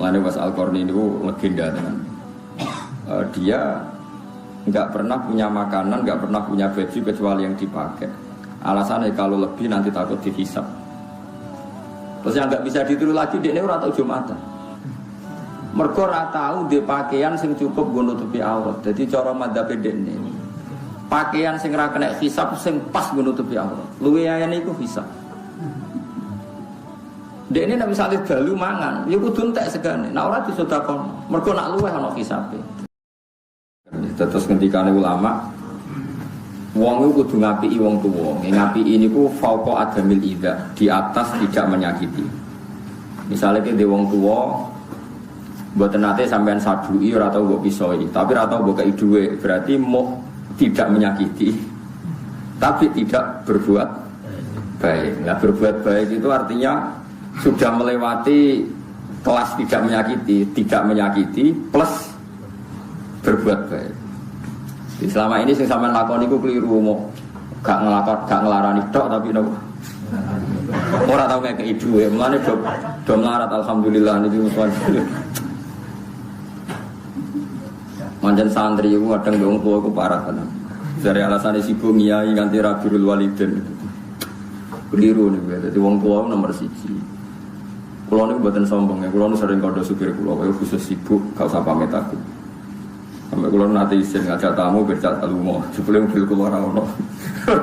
Mulane Uwais Al-Qarni itu legenda tenan. Dia nggak pernah punya makanan, nggak pernah punya baju kecuali yang dipakai. Alasannya kalau lebih nanti takut dihisab. Terus yang nggak bisa ditiru lagi dia ini ora tau Jumatan. Mergo ora tau di pakaian sing cukup nggo nutupi aurat. Jadi cara madzhab dekne pakaian sing ra kena hisab sing pas nggo nutupi aurat. Luwe ayane iku hisab. Dekne nek misale dalu mangan, ya kudu entek segane. Nek ora disodakon, mergo nak luweh ana hisabe. Terus ngendikane ulama, wong iku kudu ngapiki wong tuwa. Ngapiki niku fauqa adamil idza, di atas tidak menyakiti. Misalnya ki wong tuwa mboten nate sampean sadui ora tau mbok pisoi, tapi ora tau mbok kei dhuwit, berarti mau tidak menyakiti. Tapi tidak berbuat baik. Nah, berbuat baik itu artinya sudah melewati kelas tidak menyakiti plus berbuat baik. Selama ini sing sampean lakoni ku keliru, mau gak ngelarani tok tapi nopo. Ora tau ngekeki dhuwit, mulane do melarat alhamdulillah niki musuhan. Manjen santri iku kadang wong tuwa iku parah tenan. Dari alasane sibuk ngiyai nganti ra birrul walidain. Keliru niku. Dadi wong tuwa nomor 1. Kula niku mboten sombong ya, kula sering kandha supir kula kaya khusus sibuk gak usah pamit aku. Sampai kula nate isin ngajak tamu bercat lumo, jebule mobil kula ora ono.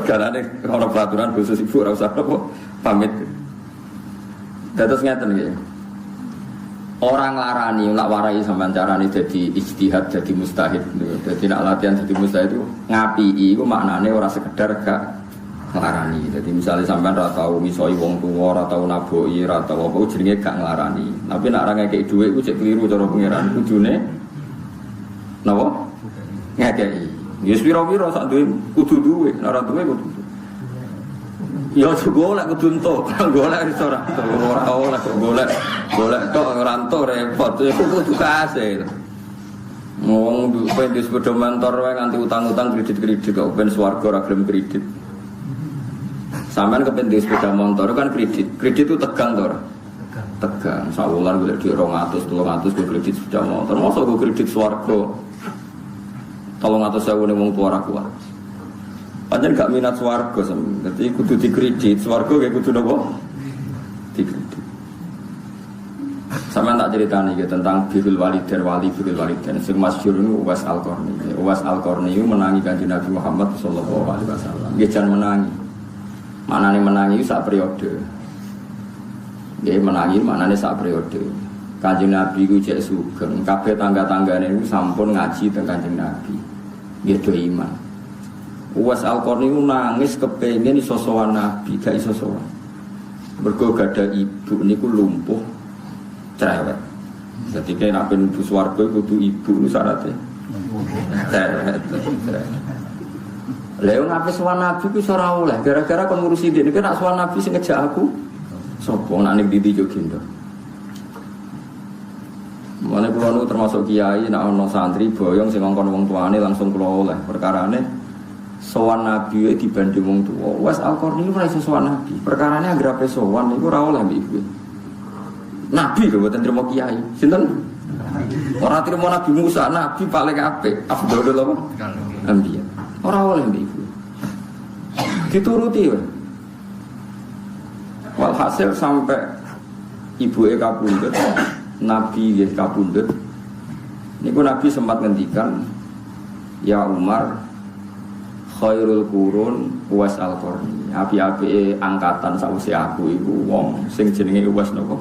Karane ono peraturan khusus sibuk ora usah pamit. Dados ngeten nggih. Orang larani, nak warai sampean carane dadi ijtihad, dadi mustahid. Dadi nak latihan dadi mustahid itu ngapiki iku maknane ora sekedar gak nglarani. Jadi misalnya sampean ora tau misoi wong tuwa, ora tau naboki, ora tau apa jenenge gak nglarani. Tapi nak ora ngekeki dhuwit ku cek keliru cara pangeran kudune napa? Ngekeki. Ya pira-pira sak duwe kudu duwe, nek ora duwe kudu. Ya golek kudu entuk, golek iso ora. Ora oleh kok golek tok ora entuk repot. Ya kudu kasil. Wong duwe di sepeda motor wae nganti utang-utang kredit-kredit kok ben swarga ora gelem kredit. Sampeyan kepen di sepeda motor kan kredit itu tegang to ora? Tegang. Sawulan golek dhuwit 200, 300 go kredit sepeda motor. Mosok go kredit swarga 300.000 ning wong tuwa ora kuat. Pancen gak minat swarga sampeyan. Dadi kudu dikredit, swarga kayak kudu napa? Dikredit. Sampeyan tak critani iki tentang birrul walidain sing masyhur niku Uwais Al-Qarni. Uwais Al-Qarni menangi Kanjeng Nabi Muhammad sallallahu alaihi wasallam. Nggih jan menangi. Manane menangi sak periode. Nggih menangi manane sak periode. Kanjeng Nabi ku cek sugeng, kabeh tangga-tanggane niku sampun ngaji teng Kanjeng Nabi. Nggih do iman. Uwais Al-Qarni ku nangis kepengin iso sowan Nabi, gak iso sowan. Mergo gadah ibu niku lumpuh cerewet. Dadi nek ben mlebu swarga kudu ibu niku syaratnya. Cerewet. Lha wong ape sowan Nabi ku ora oleh, gara-gara kon ngurusi dhek niku nek sowan Nabi sing ngejak aku sapa nek ning ndi yo gendho. Mane kula niku termasuk kiai nek ana santri boyong sing ngongkon wong tuane langsung kula oleh. Perkarane sowan Nabi wae dibanding wong tuwa. Uwais Al-Qarni ora iso sowan Nabi. Perkarane anggere ape sowan niku ora oleh mbek ibu. Nabi lho mboten trimo kiai. Sinten? Ora trimo Nabi Musa, Nabi paling apik. Afdhalul apa? Anbiya. Ora oleh ibu. Dituruti wae. Walhasil sampai ibuke kapundhut, Nabi nggih kapundhut. Niku Nabi sempat ngendikan, "Ya Umar, khairul qurun Uwais Al-Qarni." Api-apike angkatan sawise aku iku wong sing jenenge Uwais napa?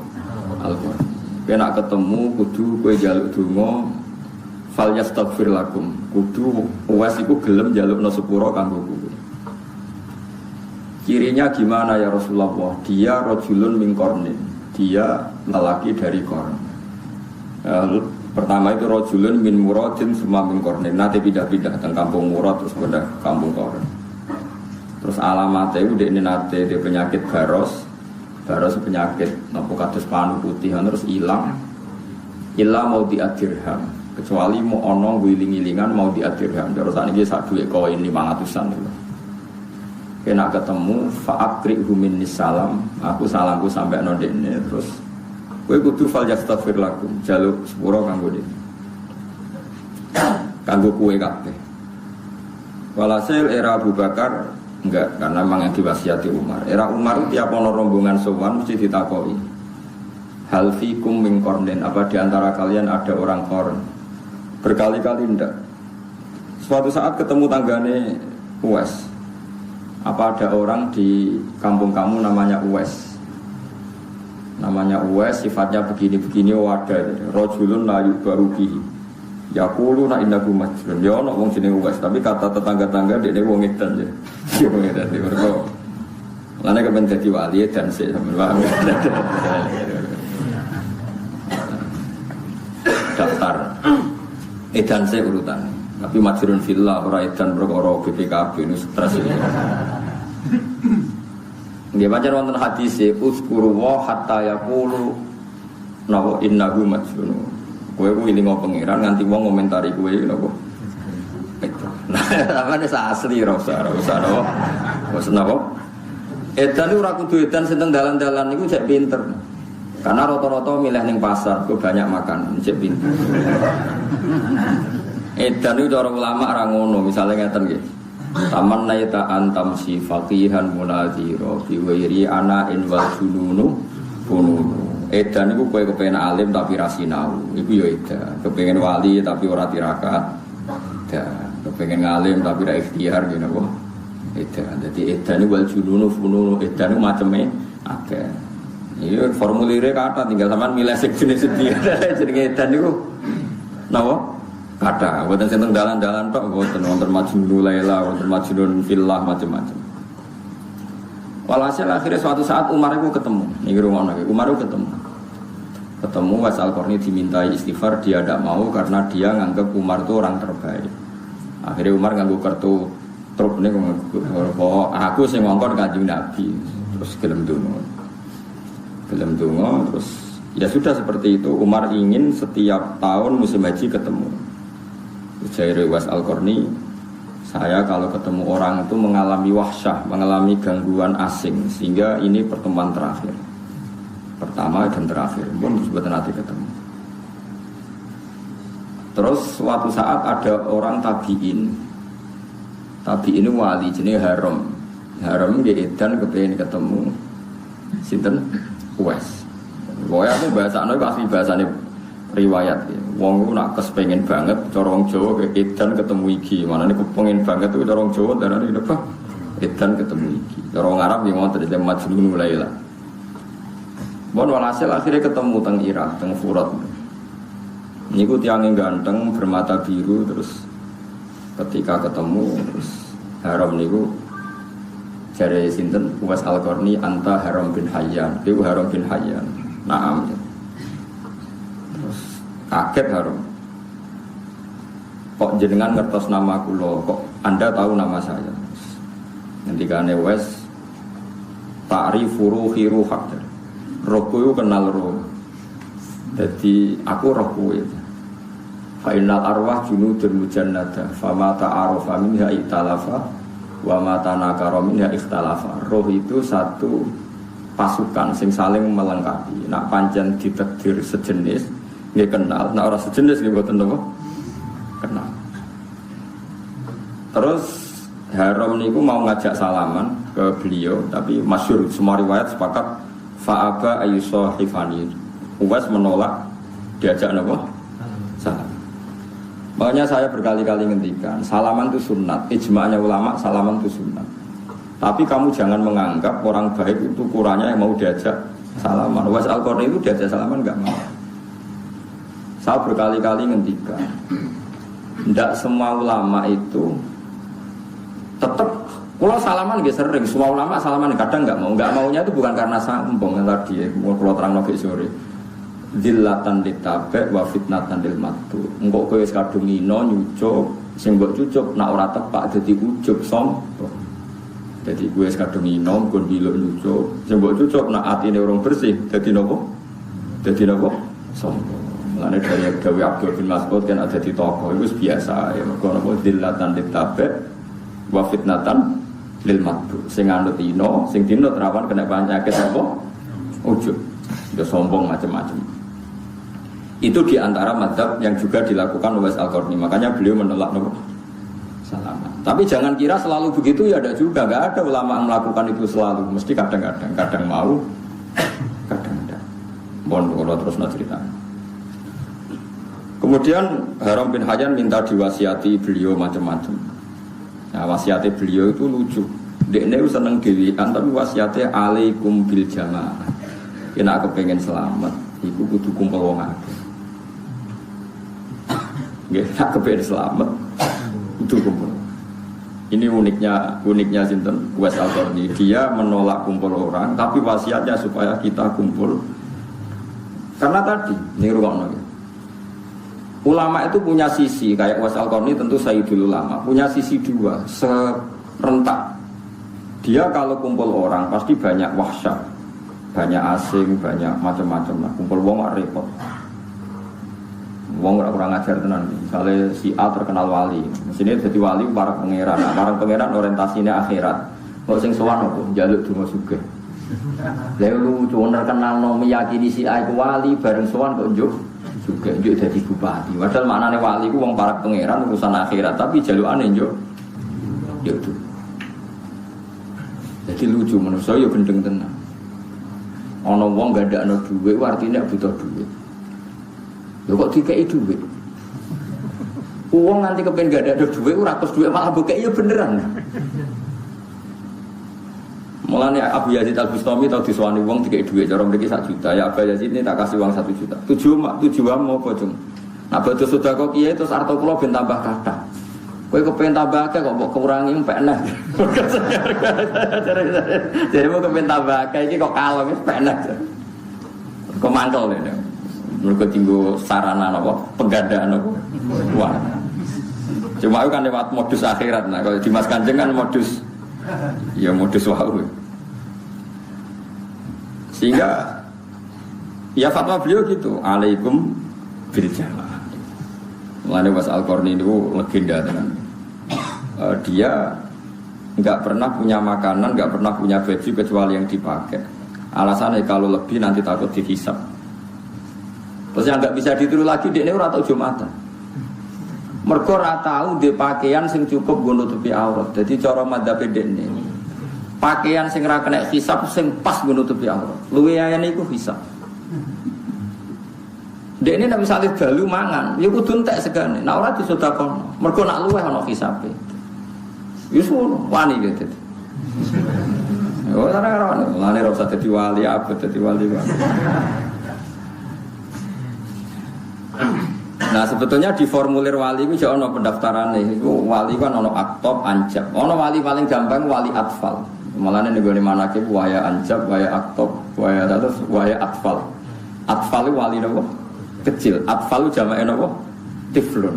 Al-Qarni. Nek ketemu kudu kowe njaluk donga fal yastaghfir lakum. Kudu Uwais iku gelem njalukno sepura kanggo kowe. Cirinya gimana ya Rasulullah? Dia rajulun min qarnin. Dia lelaki dari Qarn. Pertama itu rajulun min muradin semua min qarnin. Nanti pindah-pindah teng kampung Murad terus pindah kampung Qarn. Terus alamatnya itu dekne nate dia penyakit baros penyakit napa kados panu putih terus ilang mau diadirham. Kecuali mau ono wiling-wilingan mau diadirham. Terus sakniki sak dhuwit koin 500-an lho. Kena ketemu fa'akrihu minnis salam, aku salamku sampai nodene terus Kowe kudu fal yastaghfir lakum, jaluk sepuro kanggo dhewe. Kanggo kowe kabeh. Walhasil era Abu Bakar enggak, karena memang yang diwasiati Umar. Era Umar tiap ono rombongan sowan mesti ditakoi. Hal fikum min qarnin, apa di antara kalian ada orang Qarn? Berkali-kali ndak. Suatu saat ketemu tanggane Uwais. Apa ada orang di kampung kamu namanya Uwais? Namanya Uwais, sifatnya begini-begini, wadah. Rajulun la yubaru bihi. Yaqulu na innahu majnun. Ya ono wong jenenge Uwais, tapi kata tetangga-tangga dekne wong edan ya. Ya wong edan iki mergo. Lane kepen dadi wali dan sik sampeyan. Daftar edan sik urutan. Tapi majrun fillah ora edan perkara BPKB nu stres iki. Nggih pancen wonten hadis uzkuru wa hatta yaqulu nawa innahu majnun. Kowe ku ilingo pangeran nganti wong ngomentari kowe napa. Nah, amane asli ora usah napa. Wis napa? Edan ora kudu edan sing teng dalan-dalan niku cek pinter. Karena rata-rata milih ning pasar, kok banyak makan, cek pinter. Edan itu cara ulama ora ngono, misale ngeten nggih. Taman naita antam si faqihan munazira bi wairi ana in wal jununu bununu. Edan iku kowe kepengin alim tapi ra sinau. Iku ya edan. Kepengin wali tapi ora tirakat. Edan. Kepengin alim tapi ra ikhtiar ngene kok. Edan. Dadi edan iku wal jununu bununu. Edan iku maceme akeh. Iki formulire kata tinggal sampean milih sing jenis sendi. Jenenge edan iku napa? Kata, buatan senteng dalan-dalan tok, buatan wonten majnun laila, wonten majnun fillah macam-macam. Walhasil akhirnya suatu saat Umar itu ketemu, ini rumah Umar itu ketemu Uwais Al-Qarni dimintai istighfar, dia tidak mau karena dia nganggap Umar itu orang terbaik. Akhirnya Umar nganggo kartu truk ini, aku sing ngongkon Kanjeng Nabi, terus gelem donga, terus ya sudah seperti itu. Umar ingin setiap tahun musim haji ketemu. Jair Uwais Al-Qarni, saya kalau ketemu orang itu mengalami wahsyah, mengalami gangguan asing, sehingga ini pertemuan terakhir, pertama dan terakhir, pun sebetulnya nanti ketemu. Terus suatu saat ada orang tabiin wali jenis Haram di Edan kepengen ketemu sinten Uwais. Pokoknya aku bahasanya itu asli bahasanya riwayat ya. Wong ku nak kespengen banget cara wong Jawa ke Edan ketemu iki. Manane kepengin banget itu cara wong Jawa darane apa? Edan ketemu iki. Cara wong Arab yang ngoten dadi majnun laila. Bon walhasil akhirnya ketemu teng Irak, teng Furat. Niku tiange ganteng bermata biru terus ketika ketemu terus Haram niku jare sinten Uwais Al-Qarni anta Haram bin Hayyan. Iku Haram bin Hayyan. Naam. Kaget Haram. Kok jenengan ngertos nama kula? Kok Anda tahu nama saya? Ngendikane Uwais ta'rifu ruhi ruhak. Rohku kenal roh. Jadi aku roh kowe. Fa innal arwah junudun mujannada, fama ta'arafa minha ikhtalafa wa ma tanakara minha ikhtalafa. Roh itu satu pasukan sing saling melengkapi. Nak pancen ditakdir sejenis nggih kenal, nek ora sejenis nggih mboten napa kenal. Terus Haram niku mau ngajak salaman ke beliau, tapi masyhur semua riwayat sepakat fa'aba ayyusahifani. Uwais menolak diajak napa? Salam. Makanya saya berkali-kali ngendikan, salaman itu sunat, ijma'nya ulama salaman itu sunat. Tapi kamu jangan menganggap orang baik itu ukurannya yang mau diajak salaman. Uwais Al-Qarni itu diajak salaman enggak mau. Saya berkali-kali ngendikan, tidak semua ulama itu tetap. Kalau salaman gak sering, semua ulama salaman kadang nggak maunya itu bukan karena sombong yang tadi. Mau kalau terang lagi sore, zillatan ditabe wa fitnatan dil matu. Engkau kowe kadung ino nyucuk, sing mbok cucuk nak ora tepak jadi ujub sombong. Jadi kowe kadung ino nggon biluk nyucuk, sing mbok cucuk nak atine urung bersih jadi nopo? Jadi nopo? Sombong. Mulane dari Dawi Abdul bin Mas'ud kan ada di toko itu biasa ya. Mergo napa zillatan ditabe wa fitnatan lil matu. Sing anut ino, sing dinut rawan kena penyakit apa? Ujub. dia sombong macam-macam. Itu diantara madzhab yang juga dilakukan Uwais Al-Qarni. Makanya beliau menolak salaman. Tapi jangan kira selalu begitu ya, ada juga. Gak ada ulama yang melakukan itu selalu. Mesti kadang-kadang, kadang mau, kadang tidak. Mohon terus cerita. Kemudian Haram bin Hayyan minta diwasiati beliau macam-macam. Nah, wasiatnya beliau itu lucu. Dekne seneng dewean tapi wasiatnya alaikum bil jamaah. Yen aku pengen selamat, iku kudu kumpul wong akeh. Nggih, aku pengen selamat, kudu kumpul. Ini uniknya sinten Uwais Al-Qarni. Dia menolak kumpul orang, tapi wasiatnya supaya kita kumpul. Karena tadi, ini rungokno. Ulama itu punya sisi, kayak Uwais Al-Qarni tentu Sayyidul Ulama, punya sisi dua, serentak. Dia kalau kumpul orang pasti banyak wahsyat, banyak asing, banyak macam-macam lah. Kumpul wong repot. Wong kurang ajar tenan. Misalnya si A terkenal wali, mesinnya jadi wali para pangeran. Nah, para pangeran orientasinya akhirat. Kok sing sowan apa? Njaluk donga sugih. Lha lucu terkenal no meyakini si A itu wali bareng sowan kok njuk juga njuk dadi bupati. Padahal maknane wali ku wong para pangeran urusan akhirat, tapi jalukane njuk itu. Jadi lucu menurut saya gendeng tenan. Ana wong gandakno dhuwit artine butuh dhuwit. Lho kok dikeki dhuwit? Wong nganti kepen gandakno dhuwit ora terus dhuwit malah bokeki ya beneran. Mulane Abu Yazid Al-Bustami tau disowani wong dikeki dhuwit cara mriki 1 juta. Ya Abu Yazid ini tak kasih uang 1 juta. Tujuan mau apa, Cung? Nah badhe sedekah kiai terus arto kula ben tambah kathah. Kowe kepen tambah akeh kok mbok kurangi mpek enak. Jadi mau kepen tambah akeh iki kok kalem wis mpek enak. Kok mantel lho. Mergo tinggo sarana napa? Penggandaan napa? Wah. Cuma itu kan lewat modus akhirat. Nah kalau di Mas Kanjeng kan modus ya modus wau. Sehingga ya fatwa beliau gitu, alaikum bil jamaah. Mulane Uwais Al-Qarni itu legenda tenan. Dia enggak pernah punya makanan, enggak pernah punya baju kecuali yang dipakai. Alasannya kalau lebih nanti takut dihisab. Terus yang enggak bisa ditiru lagi dekne ora tau Jumatan. Mergo ora tau ndek pakaian sing cukup nggo nutupi aurat. Dadi cara madzhab dekne. Pakaian sing ora kena hisab sing pas nggo nutupi aurat. Luwe ayane iku hisab. Dek ini nak misalnya dalu mangan, ya kudu entek segane. Nah ora disedekahno. Mergo nak luweh ana hisabe. Wis wani gitu. Ora ora lane ora usah dadi wali abot dadi wali. Nah sebetulnya di formulir wali itu jauh ono pendaftaran nih. Itu wali kan ono aktob, anjab. Ono wali paling gampang wali atfal. Malah nih gue manakib waya anjab, waya aktob, waya terus waya atfal. Atfal itu wali nopo kecil. Atfal itu jamaknya nopo tiflun.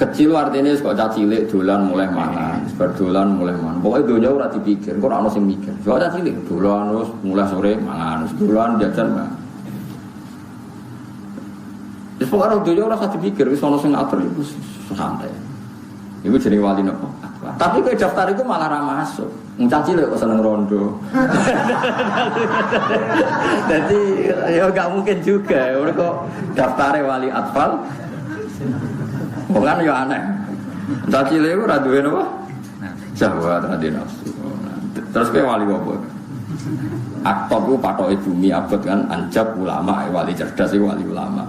Kecil artinya kok cacilik dolan mulai mangan, berdolan mulai mangan. Pokoknya dunia ora dipikir, kok ora ono sing mikir. Kok cacilik dolan terus mulai sore mangan, dolan jajan mangan. Wis pokoke dunia ora usah dipikir, wis ono sing ngatur iku santai. Iku jenenge wali nopo? Tapi kowe daftar itu malah ra masuk. Caci lho kok seneng rondo. Jadi ya enggak mungkin juga. Ora kok daftare wali atfal. Bukan ya aneh. Caci lho ora duwe napa? Syahwat ade nafsu. Terus kowe wali apa? Aktob ku patoke bumi abot kan anjab ulama wali cerdas iku wali ulama.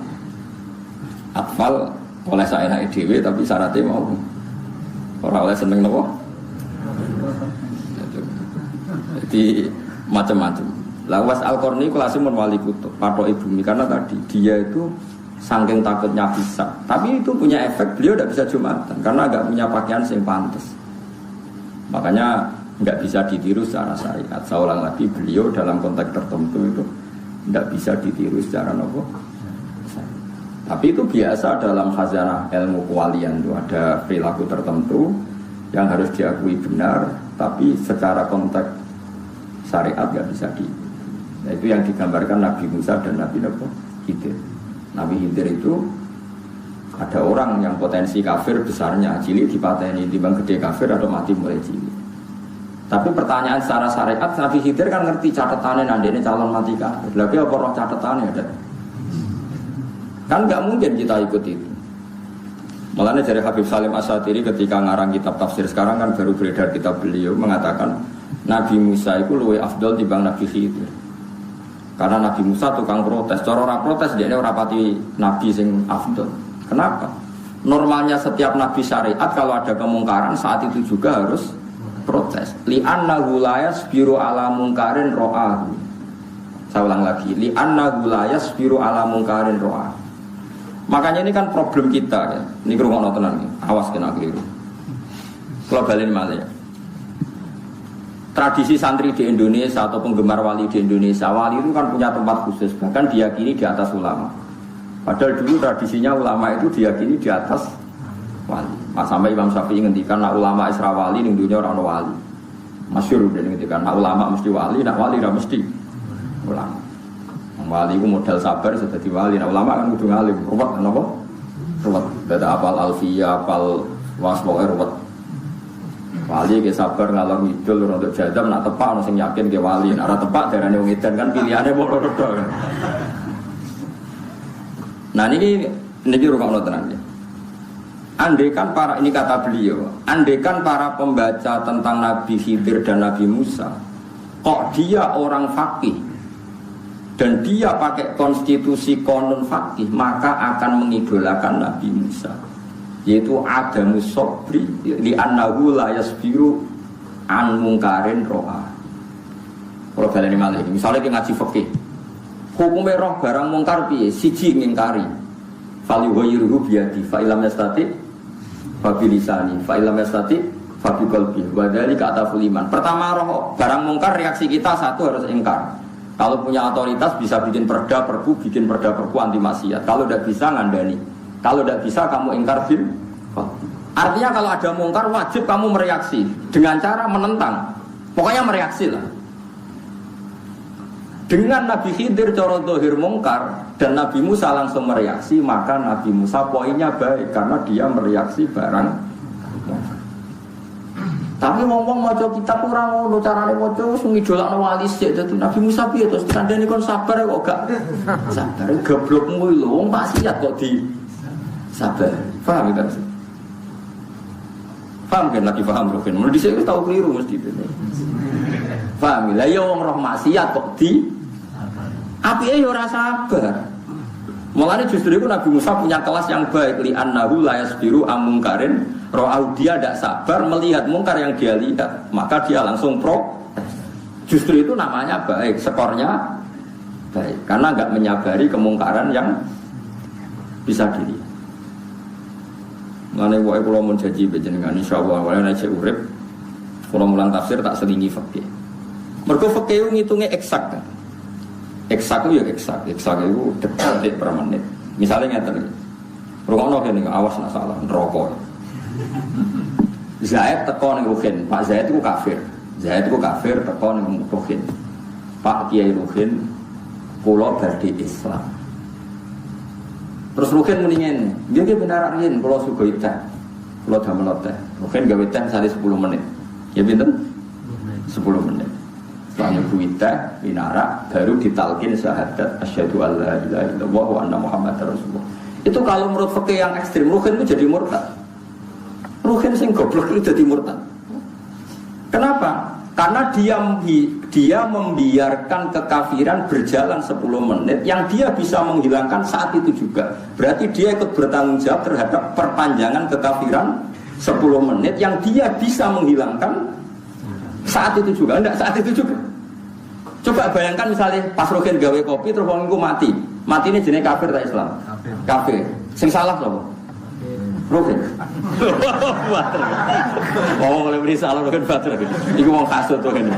Atfal oleh saenake dhewe tapi syaratnya mau ora oleh seneng napa? Jadi macam-macam. Lah Uwais Al-Qarni kelasnya mun wali kutub, patoke bumi karena tadi dia itu saking takutnya bisa. Tapi itu punya efek beliau tidak bisa Jumatan karena enggak punya pakaian yang pantas. Makanya enggak bisa ditiru secara syariat. Saya ulang lagi beliau dalam konteks tertentu itu enggak bisa ditiru secara nopo. Tapi itu biasa dalam khazanah ilmu kewalian itu ada perilaku tertentu yang harus diakui benar, tapi secara konteks syariat nggak bisa di. Nah, itu yang digambarkan Nabi Musa dan Nabi Khidir. Nabi Khidir itu ada orang yang potensi kafir besarnya, cilik dipateni, timbang gede kafir atau mati mulai cilik. Tapi pertanyaan secara syariat, Nabi Khidir kan ngerti catatannya nanti ini calon mati kafir. Lagi apa roh catatannya ada? Kan nggak mungkin kita ikut itu. Makanya dari Habib Salim Asyatiri ketika ngarang kitab tafsir sekarang kan baru beredar kitab beliau mengatakan Nabi Musa itu lebih afdol dibanding Nabi Khidir. Karena Nabi Musa tukang protes. Cara orang protes dia ora pati nabi sing afdol. Kenapa? Normalnya setiap nabi syariat kalau ada kemungkaran saat itu juga harus protes. Li'annahu la yasbiru ala mungkarin ro'ahu. Saya ulang lagi. Li'annahu la yasbiru ala mungkarin ro'ahu. Makanya ini kan problem kita ya. Ini kerungono tenan nih. Awas kena keliru. Kalau balen malah ya. Tradisi santri di Indonesia atau penggemar wali di Indonesia, wali itu kan punya tempat khusus, bahkan diyakini di atas ulama. Padahal dulu tradisinya ulama itu diyakini di atas wali. Sampai Imam Syafi'i ngendikan nak ulama Isra wali ning dunya ora ono wali. Masyhur udah ngendikan nak ulama mesti wali, nak wali ora mesti ulama. Wali itu modal sabar sudah dadi wali, nak ulama kan kudu ngalim. Ruwet napa? Ruwet. Dada apal alfiyah, apal waspoe ruwet. Wali ke sabar ngalor ngidul untuk jadam nak tepak ono sing yakin ke wali, nak ora tepak darane wong edan kan pilihane padha-padha kan. Nah ini rukun tenan ya. Andaikan para, ini kata beliau, andaikan para pembaca tentang Nabi Khidir dan Nabi Musa, kok dia orang faqih dan dia pakai konstitusi konon faqih, maka akan mengidolakan Nabi Musa, yaitu adamus sabri li'annahu la yasbiru an mungkarin ro'a. Kalau baleni malih, misalnya kita ngaji fikih, hukumnya roh barang mungkar piye? Siji ngingkari, fal yughayyiruhu biyadi fa illam yastati fa bilisani fa illam yastati fa biqalbi wa dzalika ataful iman. Pertama roh barang mungkar reaksi kita satu harus ingkar. Kalau punya otoritas bisa bikin perda perpu anti maksiat. Kalau tidak bisa ngandani. Kalau tidak bisa kamu ingkar bil. Artinya kalau ada mungkar wajib kamu mereaksi dengan cara menentang. Pokoknya mereaksi lah. Dengan Nabi Khidir cara zahir mungkar dan Nabi Musa langsung mereaksi, maka Nabi Musa poinnya baik karena dia mereaksi barang. Tapi ngomong maca kitab ora ngono carane maca wis ngidolakno wali sik dadi Nabi Musa piye to tandane kon sabar kok gak sabar goblokmu lho wong maksiat kok di sabar. Paham ta? Paham kan lagi paham Rukin. Mun dhisik wis tau keliru mesti. Paham lah ya wong roh maksiat kok di apike ya ora sabar. Mulane justru itu Nabi Musa punya kelas yang baik li'annahu la yasbiru amungkarin ro'au, dia tidak sabar melihat mungkar yang dia lihat, maka dia langsung justru itu namanya baik, skornya baik karena enggak menyabari kemungkaran yang bisa dilihat. Mulane wae kula mun janji panjenengan insyaallah wae nek urip kula mulang tafsir tak selingi fikih. Mergo fikih ngitunge eksak kan. Eksak itu ya eksak itu detik per menit. Misalnya ngeten iki. Rungokno kene awas nak salah neraka. Zaid teko ning Ruhin, Pak Zaid itu kafir. Zaid itu kafir teko ning Ruhin. Pak Kiai Ruhin kula badhe Islam. Terus Ruhin muni ngene, nggih benar Ruhin kula sugih teh. Kula damel teh. Ruhin gawe teh sare 10 menit. Ya pinten? 10 menit. Setelah nyebut teh, minara, baru ditalkin syahadat asyhadu alla ilaha illallah wa anna muhammadar rasulullah. Itu kalau menurut fikih yang ekstrim, Ruhin itu jadi murtad. Ruhin sing goblok itu jadi murtad. Kenapa? Karena dia membiarkan kekafiran berjalan 10 menit yang dia bisa menghilangkan saat itu juga. Berarti dia ikut bertanggung jawab terhadap perpanjangan kekafiran 10 menit yang dia bisa menghilangkan saat itu juga, enggak saat itu juga. Coba bayangkan misalnya pas Ruhin gawe kopi terus wong iku mati. Mati ini jenis kafir tak Islam? Kafir. Sing salah sapa? Ruhin. Oh, oleh beri salah Ruhin bater. Iku wong kasut to kene.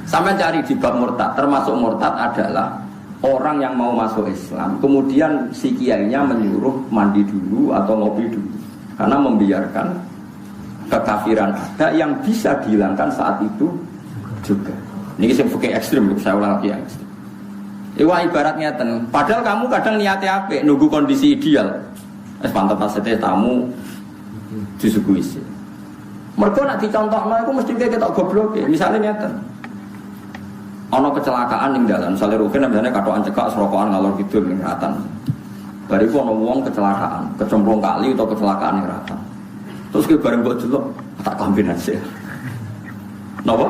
Sampai cari di bab murtad, termasuk murtad adalah orang yang mau masuk Islam, kemudian si kiainya menyuruh mandi dulu atau ngopi dulu. Karena membiarkan kekafiran ada yang bisa dihilangkan saat itu juga. Ini kisah fikih ekstrim, saya ulang lagi yang ekstrim. Iwa ibaratnya padahal kamu kadang niatnya apa? Nunggu kondisi ideal. Pantas tamu disuguhi sih. Mergo nak dicontohno iku mesti ketok goblok. Misalnya ngeten. Ana kecelakaan ning dalan, misale Rugen misalnya katokan cekak serokokan ngalor kidul ning Ratan. Bariku ana wong kecelakaan, kecemplung kali atau kecelakaan ning Ratan. Terus ki bareng mbok delok tak kombinasi. Napa?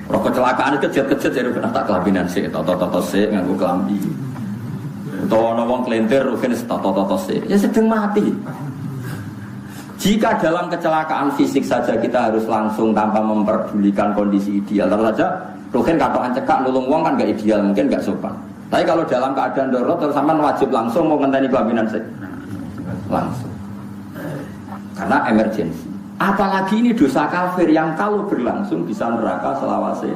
Rok kecelakaan kejet-kejet jadi kena tak kelambinan sik, toto-toto sik nganggo kelambi. Utawa ana wong kelintir Rugen toto-toto sik. Ya sedang mati. Jika dalam kecelakaan fisik saja kita harus langsung tanpa memperdulikan kondisi ideal, terus saja Rugen katokan cekak nulung wong kan gak ideal, mungkin gak sopan. Tapi kalau dalam keadaan darurat terus sampean wajib langsung mau ngenteni kelaminan sih. Langsung. Karena emergensi. Apalagi ini dosa kafir yang kalau berlangsung bisa neraka selawase